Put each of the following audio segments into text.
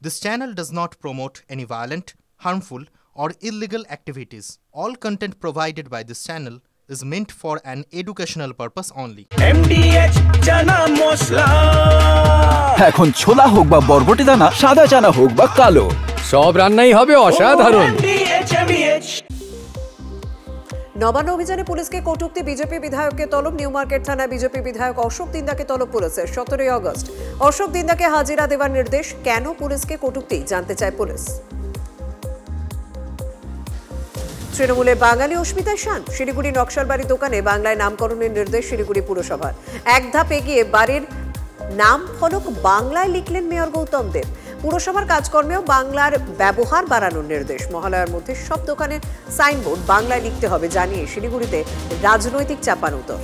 This channel does not promote any violent, harmful, or illegal activities. All content provided by this channel is meant for an educational purpose only. MDH chana mosla এখন ছোলা হোক বা বরবটি দানা, সাদা চানা হোক বা কালো, সব রান্নাই হবে অসাধারণ। নবান্ন অভিযানে পুলিশকে কটূক্তি, বিজেপি বিধায়ককে তলব। নিউ মার্কেট থানায় বিজেপি বিধায়ক অশোক দিন্দাকে তলব পুলিশের। 17 আগস্ট অশোক দিন্দাকে হাজিরা দেওয়ার নির্দেশ। কেন পুলিশকে কটূক্তি জানতে চায় পুলিশ। তৃণমূলে বাঙালি অস্মিতায় শান। শিলিগুড়ি নকশালবাড়ি দোকানে বাংলায় নামকরণের নির্দেশ শিলিগুড়ি পুরসভার। এক ধাপ এগিয়ে বাড়ির নাম ফলক বাংলায় লিখলেন মেয়র গৌতম দেব। পুরসভার কাজকর্মেও বাংলার ব্যবহার বাড়ানোর নির্দেশ। মহালয়ার মধ্যে সব দোকানের সাইনবোর্ড বাংলায় লিখতে হবে জানিয়ে শিলিগুড়িতে রাজনৈতিক চাপানোতর।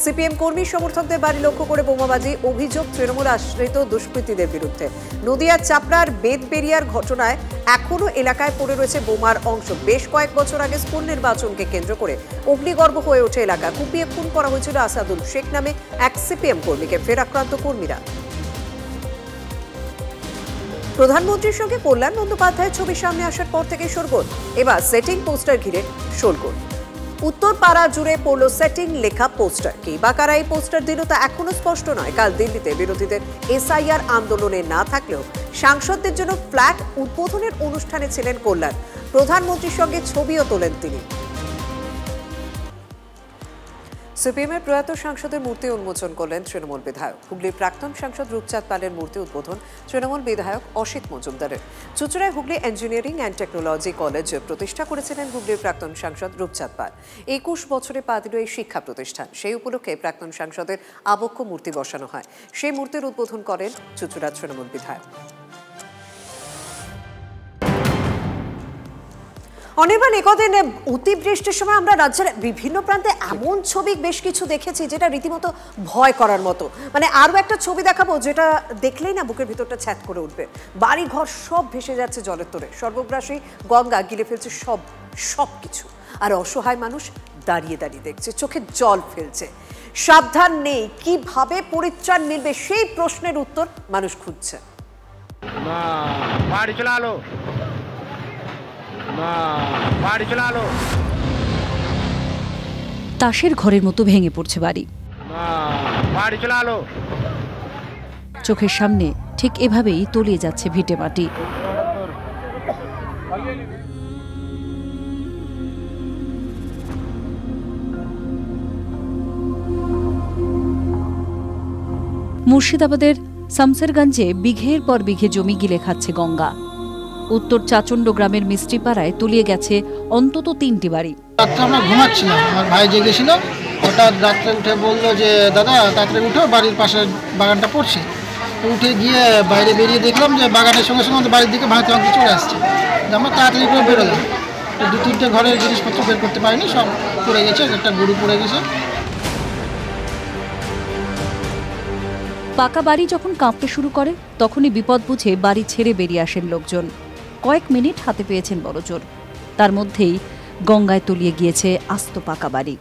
সিপিএম কর্মী সমর্থকদের বাড়ি লক্ষ্য করে বোমাবাজি, অভিযোগ তৃণমূল আশ্রিত দুষ্কৃতীদের বিরুদ্ধে। নদিয়ার চাপড়ার বেদবেরিয়ার ঘটনায় এখনো এলাকায় পড়ে রয়েছে বোমার অংশ। বেশ কয়েক বছর আগে স্কুল নির্বাচনকে কেন্দ্র করে অগ্নিগর্ভ হয়ে ওঠে এলাকা। কুপিয়ে খুন করা হয়েছিল আসাদুল শেখ নামে এক সিপিএম কর্মীকে। ফের আক্রান্ত কর্মীরা। প্রধানমন্ত্রীর সঙ্গে কল্যাণ বন্দ্যোপাধ্যায়ের ছবি সামনে আসার পর থেকে শোরগোল। এবার সেটিং পোস্টার ঘিরে শোরগোল। উত্তরপাড়া জুড়ে পড়ল সেটিং লেখা পোস্টার। কি বা কারা এই পোস্টার দিল তা এখনো স্পষ্ট নয়। কাল দিল্লিতে বিরোধীদের এসআইআর আন্দোলনে না থাকলেও সাংসদদের জন্য ফ্ল্যাট উদ্বোধনের অনুষ্ঠানে ছিলেন কল্যাণ। প্রধানমন্ত্রীর সঙ্গে ছবিও তোলেন তিনি। সিপিএমের প্রয়াত সাংসদের মূর্তি উন্মোচন করলেন তৃণমূল বিধায়ক। হুগলির প্রাক্তন সাংসদ রূপচাঁদ পালের মূর্তি উদ্বোধন তৃণমূল বিধায়ক অসিত মজুমদারের। চুঁচুড়ায় Hooghly engineering and technology college প্রতিষ্ঠা করেছিলেন হুগলির প্রাক্তন সাংসদ রূপচাঁদ পাল। 21 বছরে পা দিল এই শিক্ষা প্রতিষ্ঠান। সেই উপলক্ষে প্রাক্তন সাংসদের আবক্ষ মূর্তি বসানো হয়। সেই মূর্তির উদ্বোধন করেন চুঁচুড়ার তৃণমূল বিধায়ক। অনির্বাণ, একদিন অতিবৃষ্টির সময় আমরা রাজ্যের বিভিন্ন প্রান্তে এমন ছবি বেশ কিছু দেখেছি যেটা রীতিমতো ভয় করার মতো। মানে আরও একটা ছবি দেখাবো যেটা দেখলেই না বুকের ভিতরটা ছ্যাদ করে উঠবে। বাড়ি ঘর সব ভেসে যাচ্ছে জলের তোরে। সর্বগ্রাসী গঙ্গা গিলে ফেলছে সব কিছু। আর অসহায় মানুষ দাঁড়িয়ে দাঁড়িয়ে দেখছে, চোখে জল ফেলছে। সাবধান নেই, কিভাবে পরিত্রাণ মিলবে সেই প্রশ্নের উত্তর মানুষ খুঁজছে। তাসের ঘরের মতো ভেঙে পড়ছে বাড়ি। চোখের সামনে ঠিক এভাবেই তলিয়ে যাচ্ছে ভিটে মাটি। মুর্শিদাবাদের শামসেরগঞ্জে বিঘের পর বিঘে জমি গিলে খাচ্ছে গঙ্গা। উত্তর চাচণ্ড গ্রামের মিস্ত্রিপাড়ায় তলিয়ে গেছে অন্তত 3টি বাড়ি। রাত্রে আমরা ঘুমাচ্ছিলাম, আমার ভাই জেগেছিল। হঠাৎ রাত্রে উঠে বললো যে দাদা তাড়াতাড়ি উঠো, বাড়ির পাশের বাগানটা পড়ছে। উঠে গিয়ে বাইরে বেরিয়ে দেখলাম যে বাগানের সঙ্গে সঙ্গে আমাদের বাড়ির দিকে ভাঙতে ভাঙতে চলে আসছে। আমরা তাড়াতাড়ি করে বেরোলাম। 2-3টে ঘরের জিনিসপত্র বের করতে পারিনি, সব পড়ে গেছে। একটা গরু পড়ে গেছে। পাকা বাড়ি যখন কাঁপতে শুরু করে তখনই বিপদ বুঝে বাড়ি ছেড়ে বেরিয়ে আসেন লোকজন। কয়েক মিনিট হাতে পেয়েছেন বড়জোর। তার মধ্যেই গঙ্গায় তলিয়ে গিয়েছে আস্ত পাকা বাড়ি।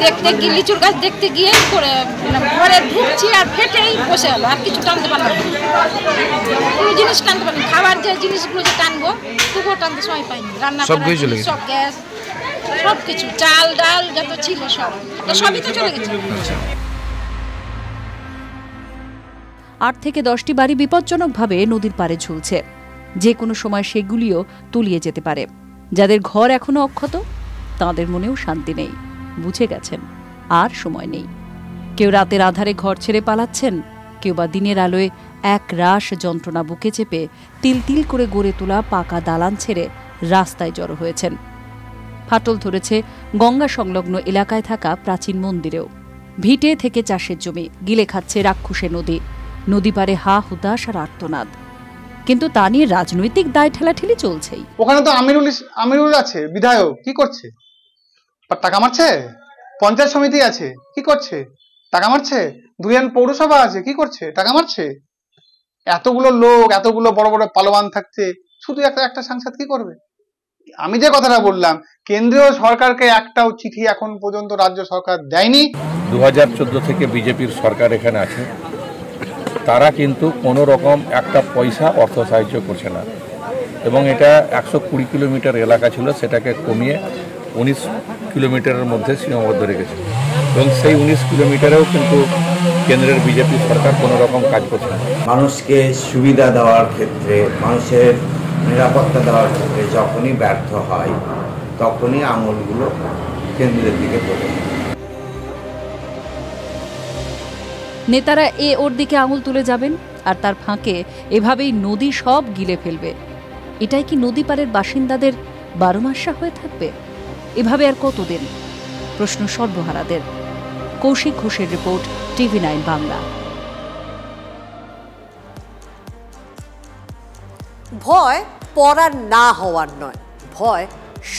দেখতে গিয়ে লিচুর গাছ দেখতে গিয়ে ঘরে ঢুকছি আর ফেটেই বসে গেল। আর কিছু টানতে পারলাম না, কোনো জিনিস টানতে পারলাম। খাবার যে জিনিসগুলো যে টানবো তবুও টানতে সময় পাইনি। রান্না সব গ্যাস সব কিছু, চাল ডাল যত ছিল সবই তো চলে গেছে। 8 থেকে 10টি বাড়ি বিপজ্জনকভাবে নদীর পাড়ে ঝুলছে। যে কোনো সময় সেগুলিও তলিয়ে যেতে পারে। যাদের ঘর এখনো অক্ষত তাদের মনেও শান্তি নেই। বুঝে গেছেন আর সময় নেই। কেউ রাতের আধারে ঘর ছেড়ে পালাচ্ছেন, কেউ বা দিনের আলোয় এক রাশ যন্ত্রণা বুকে চেপে তিল তিল করে গড়ে তোলা পাকা দালান ছেড়ে রাস্তায় জড়ো হয়েছেন। ফাটল ধরেছে গঙ্গা সংলগ্ন এলাকায় থাকা প্রাচীন মন্দিরেও। ভিটে থেকে চাষের জমি গিলে খাচ্ছে রাক্ষসে নদী। নদী পারে হা হুতাশ আর আর্তনাদ। কিন্তু তা নিয়ে রাজনৈতিক দায় ঠেলাঠেলি চলছেই। ওখানে তো আমিরুল আছে বিধায়ক, কি করছে? টাকা মারছে। পঞ্চায়েত সমিতি আছে, কি করছে? টাকা মারছে। দুইজন পৌরসভা আছে, কি করছে? টাকা মারছে। এতগুলো লোক, এতগুলো বড় বড় পালোয়ান থাকতে শুধু একটা সাংসদ কি করবে? আমি যে কথাটা বললাম, কেন্দ্রীয় সরকারকে একটাও চিঠি এখন পর্যন্ত রাজ্য সরকার দেয়নি। 2014 থেকে বিজেপির সরকার এখানে আছে। তারা কিন্তু কোনো রকম একটা পয়সা অর্থ সাহায্য করছে না, এবং এটা 120 কিলোমিটার এলাকা ছিল, সেটাকে কমিয়ে 19 কিলোমিটারের মধ্যে সীমাবদ্ধ রেখেছে, এবং সেই 19 কিলোমিটারেও কিন্তু কেন্দ্রের বিজেপি সরকার কোনো রকম কাজ করছে না। মানুষকে সুবিধা দেওয়ার ক্ষেত্রে, মানুষের নিরাপত্তা দেওয়ার ক্ষেত্রে যখনই ব্যর্থ হয় তখনই আঙুলগুলো কেন্দ্রের দিকে তোলে। নেতারা ওর দিকে আঙুল তুলে যাবেন, আর তার ফাঁকে এভাবেই নদী সব গিলে ফেলবে। এটাই কি নদী পাড়ের বাসিন্দাদের 12 মাসা হয়ে থাকবে? এভাবে আর কতদিন? প্রশ্ন সর্বহারাদের। কৌশিক ঘোষের রিপোর্ট, TV9 বাংলা। ভয় পড়ার না হওয়ার নয়, ভয়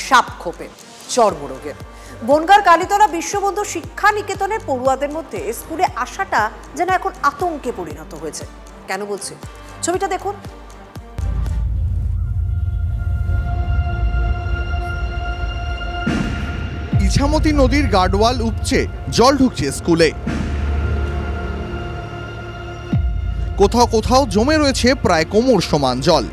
সাপ খোপের, চর্মরোগের। বনগাঁর কালীতলা বিশ্ববন্ধু শিক্ষা নিকেতনের পড়ুয়াদের মধ্যে স্কুলে আসাটা যেন এখন আতঙ্কে পরিণত হয়েছে। কেন বলছি? ছবিটা দেখুন। ইছামতি নদীর গার্ডওয়াল উপচে জল ঢুকছে স্কুলে। কোথাও কোথাও জমে রয়েছে প্রায় কোমর সমান জল।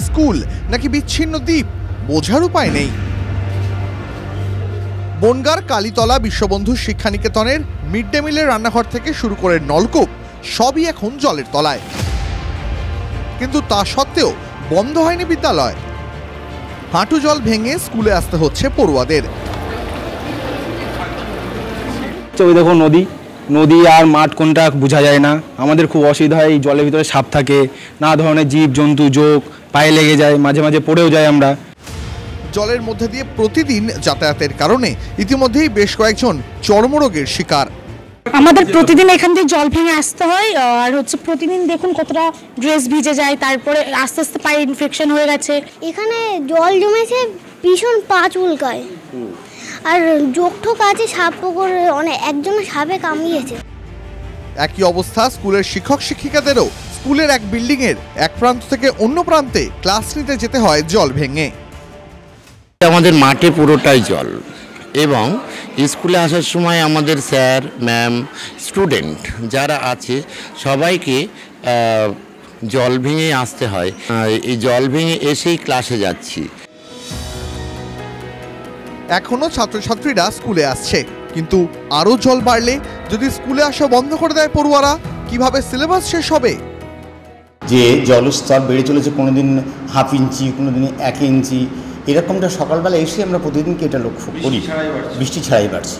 স্কুল নাকি বিচ্ছিন্ন দ্বীপ, বোঝার উপায় নেই। বনগাঁর কালীতলা বিশ্ববন্ধু শিক্ষা নিকেতনের মিড ডে মিলের রান্নাঘর থেকে শুরু করে নলকূপ সবই এখন জলের তলায়। কিন্তু তা সত্ত্বেও বন্ধ হয়নি বিদ্যালয়। হাঁটু জল ভেঙে স্কুলে আসতে হচ্ছে পড়ুয়াদের। দেখো নদী আর মাঠ কোনটা বোঝা যায় না। আমাদের খুব অসুবিধা হয়, এই জলের ভিতরে সাপ থাকে, নানা ধরনের জীব জন্তু যোগ পায়ে লেগে যায়, মাঝে মাঝে পড়েও যায় আমরা। জলের মধ্যে দিয়ে প্রতিদিন যাতায়াতের কারণে ইতিমধ্যেই বেশ কয়েকজন চর্মরোগের শিকার। আমাদের প্রতিদিন এখান থেকে জল ভেঙে আসতে হয়, আর প্রতিদিন দেখুন কতটা ড্রেস ভিজে যায়, তারপরে আস্তে আস্তে পায়ে ইনফেকশন হয়ে গেছে। এখানে জল জমেছে, ভীষণ পা চুলকায়, আর জোকঠোক আছে, সাপ পুকুরে একজন সাপে কামড়িয়েছে। একই অবস্থা স্কুলের শিক্ষক শিক্ষিকাদেরও। স্কুলের এক বিল্ডিং এর এক প্রান্ত থেকে অন্য প্রান্তে ক্লাস নিতে যেতে হয় জল ভেঙে। আমাদের মাঠে পুরোটাই জল, এবং স্কুলে আসার সময় আমাদের স্যার ম্যাম স্টুডেন্ট যারা আছে সবাইকে জল ভেঙে আসতে হয়। এই জল ভেঙে এসেই ক্লাসে যাচ্ছি। এখনো ছাত্রছাত্রীরা স্কুলে আসছে, কিন্তু আরো জল বাড়লে যদি স্কুলে আসা বন্ধ করে দেয় পড়ুয়ারা, কিভাবে সিলেবাস শেষ হবে? যে জলস্তর বেড়ে চলেছে, কোনোদিন হাফ ইঞ্চি, কোনোদিন 1 ইঞ্চি, এরকমটা সকালবেলা এসে আমরা প্রতিদিনকে এটা লক্ষ্য করি। বৃষ্টি ছাড়াই বাড়ছে,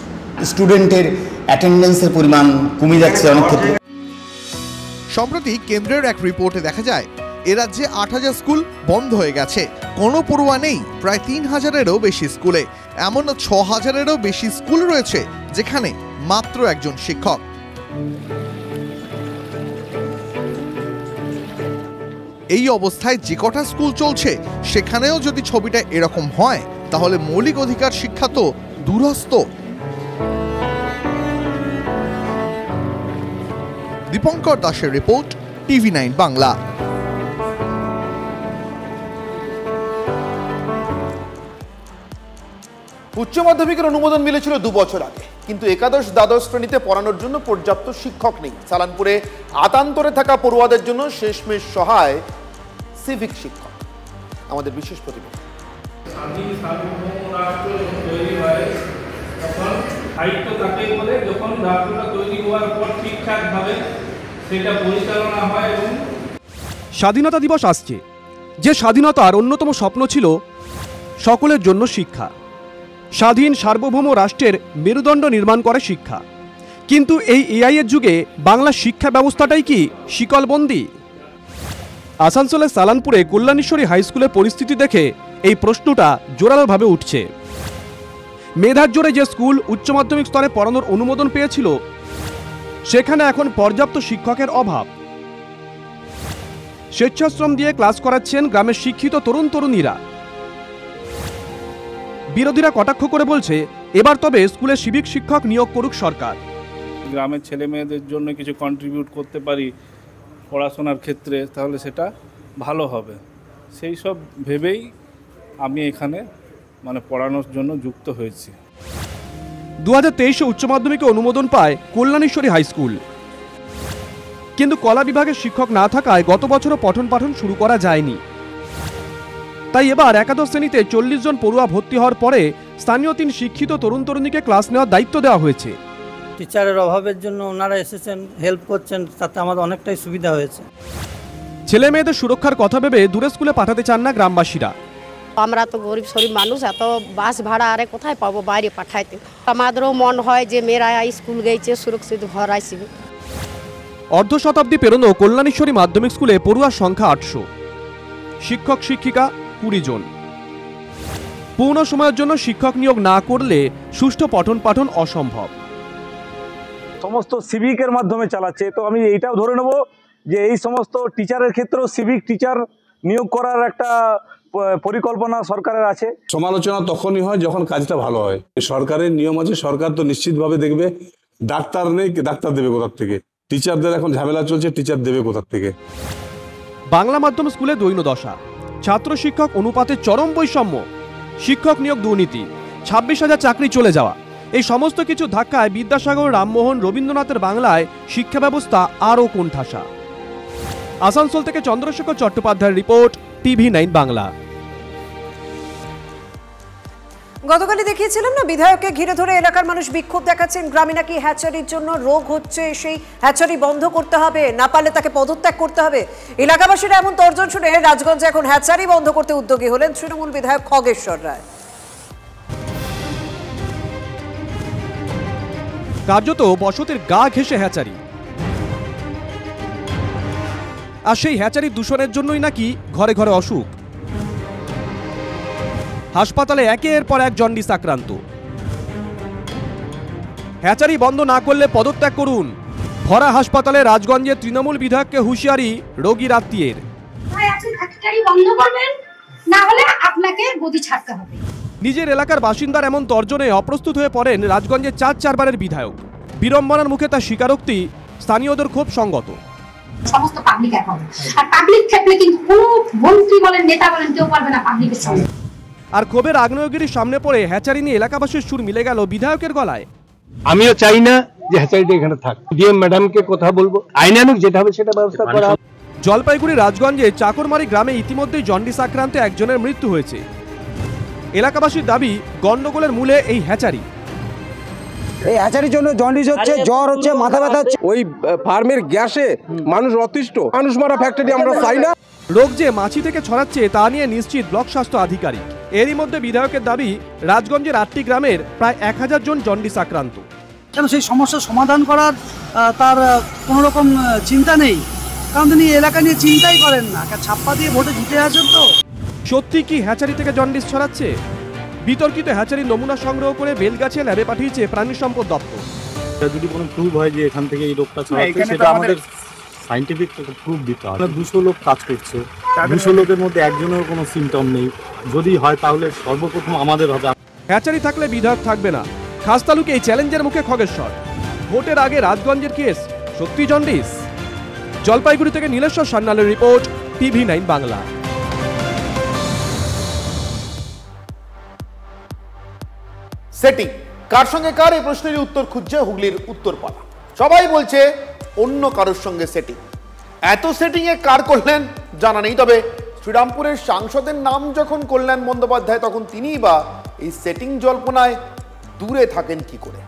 স্টুডেন্টের অ্যাটেন্ডেন্সের পরিমাণ কমে যাচ্ছে অনেক ক্ষেত্রে। সম্প্রতি কেন্দ্রের এক রিপোর্টে দেখা যায় এ রাজ্যে 8000 স্কুল বন্ধ হয়ে গেছে, কোনো পড়ুয়া নেই প্রায় 3000-এরও বেশি স্কুলে। এমন 6000-এরও বেশি স্কুল রয়েছে যেখানে মাত্র একজন শিক্ষক। এই অবস্থায় যে কটা স্কুল চলছে সেখানেও যদি ছবিটা এরকম হয়, তাহলে মৌলিক অধিকার শিক্ষা তো দূরস্থ। দীপঙ্কর দাসের রিপোর্ট, TV9 বাংলা। উচ্চ মাধ্যমিকের অনুমোদন মিলেছিল 2 বছর আগে, কিন্তু একাদশ দ্বাদশ শ্রেণীতে পড়ানোর জন্য পর্যাপ্ত শিক্ষক নেই। সালানপুরে আতান্তরে থাকা পড়ুয়াদের জন্য শেষমেশ সহায় সিভিক শিক্ষক। আমাদের বিশেষ প্রতিবেদন। স্বাধীনতা দিবস আসছে, যে স্বাধীনতার অন্যতম স্বপ্ন ছিল সকলের জন্য শিক্ষা। স্বাধীন সার্বভৌম রাষ্ট্রের মেরুদণ্ড নির্মাণ করে শিক্ষা, কিন্তু এই এআই এর যুগে বাংলা শিক্ষা ব্যবস্থাটাই কি শিকলবন্দি? আসানসোলের সালানপুরে কল্যাণেশ্বরী হাই স্কুলের পরিস্থিতি দেখে এই প্রশ্নটা জোরালোভাবে উঠছে। মেধার জোরে যে স্কুল উচ্চ মাধ্যমিক স্তরে পড়ানোর অনুমোদন পেয়েছিল, সেখানে এখন পর্যাপ্ত শিক্ষকের অভাব। স্বেচ্ছাশ্রম দিয়ে ক্লাস করাচ্ছেন গ্রামের শিক্ষিত তরুণ তরুণীরা। বিরোধীরা কটাক্ষ করে বলছে, এবার তবে স্কুলে সিভিক শিক্ষক নিয়োগ করুক সরকার। গ্রামের ছেলে মেয়েদের জন্য কিছু কন্ট্রিবিউট করতে পারি পড়াশোনার ক্ষেত্রে, তাহলে সেটা ভালো হবে। সেই সব ভেবেই আমি এখানে পড়ানোর জন্য যুক্ত হয়েছি। 2023 উচ্চ মাধ্যমিকে অনুমোদন পায় কল্যাণেশ্বরী হাই স্কুল। কিন্তু কলা বিভাগের শিক্ষক না থাকায় গত বছরও পঠন পাঠন শুরু করা যায়নি। তাই এবার একাদশ শ্রেণীতে 40 জন পড়ুয়া ভর্তি হওয়ার পরে স্থানীয় 3 শিক্ষিত তরুণ তরুণীকে ক্লাস নেওয়ার দায়িত্ব দেওয়া হয়েছে। টিচারের অভাবের জন্য ওনারা এসেছেন, হেল্প করছেন, তাতে আমাদের অনেকটাই সুবিধা হয়েছে। ছেলে মেয়েদের সুরক্ষার কথা ভেবে দূরের স্কুলে পাঠাতে চান না গ্রামবাসীরা। আমরা তো গরিব শরীর মানুষ, এত বাস ভাড়া আরে কোথায় পাবো বাইরে পাঠাইতে। আমাদেরও মন হয় যে মেয়েরা স্কুল গেছে সুরক্ষিত ঘর আসবে। অর্ধ শতাব্দী পেরোনো কল্যাণেশ্বরী মাধ্যমিক স্কুলে পড়ুয়ার সংখ্যা 800, শিক্ষক শিক্ষিকা 20 জন। পূর্ণ সময়ের জন্য শিক্ষক নিয়োগ না করলে সুষ্ঠু পঠন পাঠন অসম্ভব। সমস্ত সিভিকের মাধ্যমে চালাচ্ছে, তো আমি এইটাও ধরে নেব যে এই সমস্ত টিচারের ক্ষেত্রেও সিভিক টিচার নিয়োগ করার একটা পরিকল্পনা সরকারের আছে। সমালোচনা তখনই হয় যখন কাজটা ভালো হয়। সরকারের নিয়ম আছে, সরকার তো নিশ্চিতভাবে দেখবে। ডাক্তার নেই, ডাক্তার দেবে কোথার থেকে? টিচারদের এখন ঝামেলা চলছে, টিচার দেবে কোথার থেকে? বাংলা মাধ্যম স্কুলে দৈন্য দশা, ছাত্র শিক্ষক অনুপাতে চরম বৈষম্য, শিক্ষক নিয়োগ দুর্নীতি, 26,000 চাকরি চলে যাওয়া, এই সমস্ত কিছু ধাক্কায় বিদ্যাসাগর, রামমোহন, রবীন্দ্রনাথের বাংলায় শিক্ষা ব্যবস্থা আরও কোণঠাসা। আসানসোল থেকে চন্দ্রশেখর চট্টোপাধ্যায়ের রিপোর্ট, TV9 বাংলা। গতকালই দেখিয়েছিলাম না, বিধায়ককে ঘিরে ধরে এলাকার মানুষ বিক্ষোভ দেখাচ্ছেন। গ্রামে নাকি হ্যাচারির জন্য রোগ হচ্ছে, সেই হ্যাচারি বন্ধ করতে হবে, না পারলে তাকে পদত্যাগ করতে হবে। এলাকাবাসীরা এমন তর্জন শুনে রাজগঞ্জে এখন হ্যাচারি বন্ধ করতে উদ্যোগী হলেন তৃণমূল বিধায়ক খগেশ্বর রায়। কার্যত বসতির গা ঘেঁষে হ্যাচারি, আর সেই হ্যাচারি দূষণের জন্যই নাকি ঘরে ঘরে অসুখ। হাসপাতালে একের পর এক জন্ডিস আক্রান্ত। হ্যাচারি বন্ধ না করলে পদত্যাগ করুন, ভরা হাসপাতালে রাজগঞ্জের তৃণমূল বিধায়ককে হুঁশিয়ারি রোগীর আত্মীয়ের। নিজের এলাকার বাসিন্দার এমন তর্জনে অপ্রস্তুত হয়ে পড়েন রাজগঞ্জের 4 বারের বিধায়ক। বিড়ম্বনার মুখে তার স্বীকারোক্তি স্থানীয়দের খুব সঙ্গত। সমস্ত পাবলিক অ্যাকাউন্ট, আর পাবলিক থাকলে কিন্তু কোনো মন্ত্রী বলেন নেতা বলেন কেউ পারবে না পাবলিকের সঙ্গে। আর ক্ষোভের আগ্নেয়গিরির সামনে পড়ে হ্যাচারি নিয়ে এলাকাবাসীর সুর মিলে গেল বিধায়কের গলায়। আমিও চাই না যে হ্যাচারিটা এখানে থাক। ডিএম ম্যাডামকে কথা বলবো, আইনানুক যেটা হবে সেটা ব্যবস্থা করা হবে। জলপাইগুড়ি রাজগঞ্জে চাকরমারি গ্রামে ইতিমধ্যেই জন্ডিস আক্রান্তে একজনের মৃত্যু হয়েছে। এলাকাবাসীর দাবি গন্ডগোলের মূলে এই হ্যাচারি। এই হ্যাচারির জন্য জন্ডিস হচ্ছে, জ্বর হচ্ছে, মাথা ব্যথা হচ্ছে। ওই ফার্মের গ্যাসে মানুষ অতিষ্ঠ। মানুষ মারা ফ্যাক্টরি আমরা চাই না। রোগ যে মাছি থেকে ছড়াচ্ছে তা নিয়ে নিশ্চিত ব্লক স্বাস্থ্য আধিকারিক। এরই মধ্যে বিধায়কের দাবি রাজগঞ্জের 8টি গ্রামের প্রায় 1000 জন জন্ডিস আক্রান্ত। কেন সেই সমস্যার সমাধান করার তার কোনো রকম চিন্তা নেই, কারণ তিনি এলাকা নিয়ে চিন্তাই করেন না। ছাপ্পা দিয়ে ভোটে জিতে আছেন। তো সত্যি কি হ্যাচারি থেকে জন্ডিস ছড়াচ্ছে? বিতর্কিত হ্যাচারির নমুনা সংগ্রহ করে বেলগাছে ল্যাবে পাঠিয়েছে প্রাণী সম্পদ দপ্তর। যদি কোনো প্রুভ হয় যে এখান থেকে এই রোগটা ছড়াচ্ছে, সেটা আমাদের সায়েন্টিফিক প্রুফ দিতে হবে। 200 লোক কাজ করছে, 200 লোকের মধ্যে একজনের কোনো সিমটম নেই। যদি হয় তাহলে সর্বপ্রথম আমাদের হবে। হ্যাচারি থাকলে বিধায়ক থাকবে না, খাসতালুকে এই চ্যালেঞ্জের মুখে খগেশ্বর। ভোটের আগে রাজগঞ্জের কেস, সত্যি জন্ডিস? জলপাইগুড়ি থেকে Nileshwar সান্যালের report, TV9 Bangla. Setting কার সঙ্গে কার, এই প্রশ্নের উত্তর খুঁজছে হুগলির উত্তরপাড়া। সবাই বলছে অন্য কারোর সঙ্গে সেটিং। এত সেটিং এ কার করলেন জানা নেই, তবে শ্রীরামপুরের সাংসদের নাম যখন কল্যাণ বন্দ্যোপাধ্যায়, তখন তিনিই বা এই সেটিং জল্পনায় দূরে থাকেন কি করে?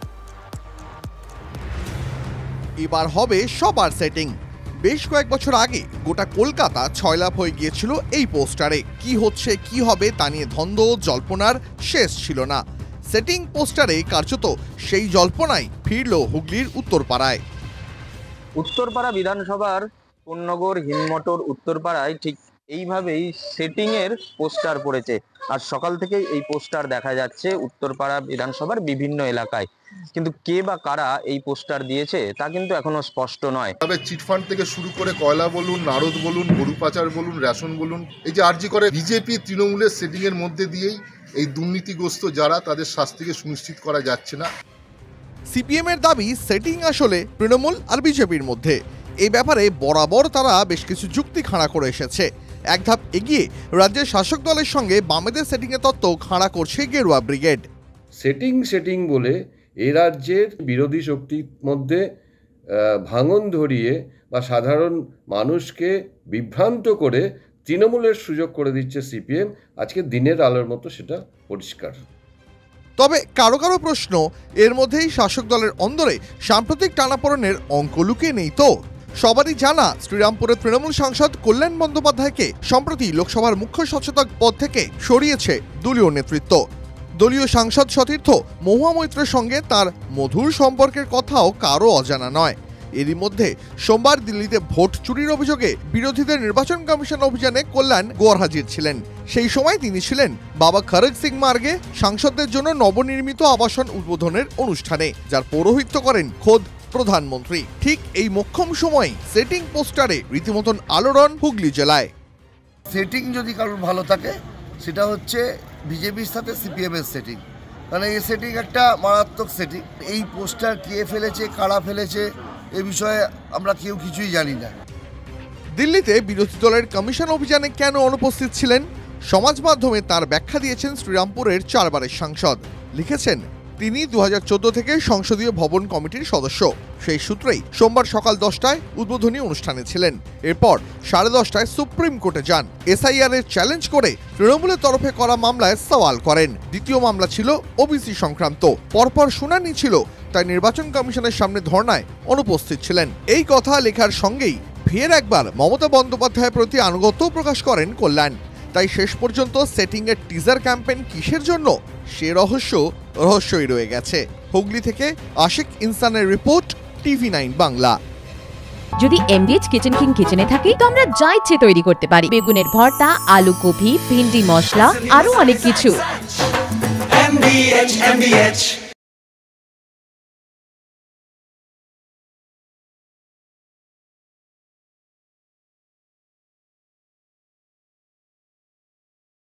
এবার হবে সবার সেটিং। বেশ কয়েক বছর আগে গোটা কলকাতা ছয়লাভ হয়ে গিয়েছিল এই পোস্টারে। কি হচ্ছে কি হবে তা নিয়ে ধন্দ জল্পনার শেষ ছিল না। সেটিং পোস্টারে কার্যত সেই জল্পনাই ফিরল হুগলির উত্তরপাড়ায়। উত্তরপাড়া বিধানসভার কোন্নগর হিনমটর উত্তরপাড়ায় ঠিক এইভাবেই সেটিং এর পোস্টার পড়েছে। আর সকাল থেকেই এই পোস্টার দেখা যাচ্ছে উত্তরপাড়া বিধানসভার বিভিন্ন এলাকায়, কিন্তু কে বা কারা এই পোস্টার দিয়েছে তা কিন্তু এখনো স্পষ্ট নয়। তবে চিটফান্ড থেকে শুরু করে কয়লা বলুন, নারদ বলুন, গরু পাচার বলুন, রেশন বলুন, এই যে আরজি করে বিজেপি তৃণমূলের সেটিং এর মধ্যে দিয়েই এই দুর্নীতিগ্রস্ত যারা, তাদের শাস্তিকে সুনিশ্চিত করা যাচ্ছে না। সিপিএম এর দাবি সেটিং আসলে তৃণমূল আর বিজেপির মধ্যে। এই ব্যাপারে বরাবর তারা বেশ কিছু যুক্তি খাড়া করে এসেছে। এক ধাপ এগিয়ে রাজ্যের শাসক দলের সঙ্গে বামেদের সেটিং এর তত্ত্ব খাড়া করছে গেরুয়া ব্রিগেড। সেটিং বলে এ রাজ্যের বিরোধী শক্তির মধ্যে ভাঙন ধরিয়ে বা সাধারণ মানুষকে বিভ্রান্ত করে তৃণমূলের সুযোগ করে দিচ্ছে সিপিএম। আজকে দিনের আলোর মতো সেটা পরিষ্কার। তবে কারো কারো প্রশ্ন, এর মধ্যেই শাসক দলের অন্দরে সাম্প্রতিক টানাপোড়েনের অঙ্ক লুকিয়ে নেই তো? সবারই জানা, শ্রীরামপুরের তৃণমূল সাংসদ কল্যাণ বন্দ্যোপাধ্যায়কে সম্প্রতি লোকসভার মুখ্য সচেতক পদ থেকে সরিয়েছে দলীয় নেতৃত্ব। দলীয় সাংসদ সতীর্থ মহুয়া মৈত্রের সঙ্গে তার মধুর সম্পর্কের কথাও কারো অজানা নয়। এরই মধ্যে সোমবার দিল্লিতে ভোট চুরির অভিযোগে বিরোধীদের নির্বাচন কমিশন অভিযানে কল্যাণ গোয়ার হাজির ছিলেন। সেই সময় তিনি ছিলেন বাবা খড়গ সিং মার্গে সাংসদদের জন্য নবনির্মিত আবাসন উদ্বোধনের অনুষ্ঠানে, যার পৌরোহিত্য করেন খোদ প্রধানমন্ত্রী। ঠিক এই মোক্ষম সময় সেটিং পোস্টারে রীতিমতন আলোড়ন হুগলি জেলায়। সেটিং যদি কারোর ভালো থাকে সেটা হচ্ছে বিজেপির সাথে সিপিএম এর সেটিং, কারণ এই সেটিং একটা মারাত্মক সেটিং। এই পোস্টার কে ফেলেছে, কারা ফেলেছে, এ বিষয়ে আমরা কেউ কিছুই জানি না। দিল্লিতে বিরোধী দলের কমিশন অভিযানে কেন অনুপস্থিত ছিলেন, সমাজ মাধ্যমে তার ব্যাখ্যা দিয়েছেন শ্রীরামপুরের 4 বারের সাংসদ। লিখেছেন, তিনি 2014 থেকে সংসদীয় ভবন কমিটির সদস্য। সেই সূত্রেই সোমবার সকাল 10টায় উদ্বোধনী অনুষ্ঠানে ছিলেন। এরপর 10:30টায় সুপ্রিম কোর্টে যান। এসআইআর এর চ্যালেঞ্জ করে তৃণমূলের তরফে করা মামলায় সওয়াল করেন। দ্বিতীয় মামলা ছিল ওবিসি সংক্রান্ত। পরপর শুনানি ছিল, তাই নির্বাচন কমিশনের সামনে ধর্নায় অনুপস্থিত ছিলেন। এই কথা লেখার সঙ্গেই ফের একবার মমতা বন্দ্যোপাধ্যায়ের প্রতি আনুগত্য প্রকাশ করেন কল্যাণ। তাই শেষ পর্যন্ত সেটিংয়ের টিজার ক্যাম্পেইন কিসের জন্য, সে রহস্যই রয়ে গেছে। হুগলি থেকে আশিক ইনসানের রিপোর্ট, TV9 বাংলা। যদি MDH কিচেন কিং কিচেনে থাকে তো আমরা যা ইচ্ছে তৈরি করতে পারি। বেগুনের ভর্তা, আলু কপি, ভিন্ডি মশলা, আরো অনেক কিছু। MDH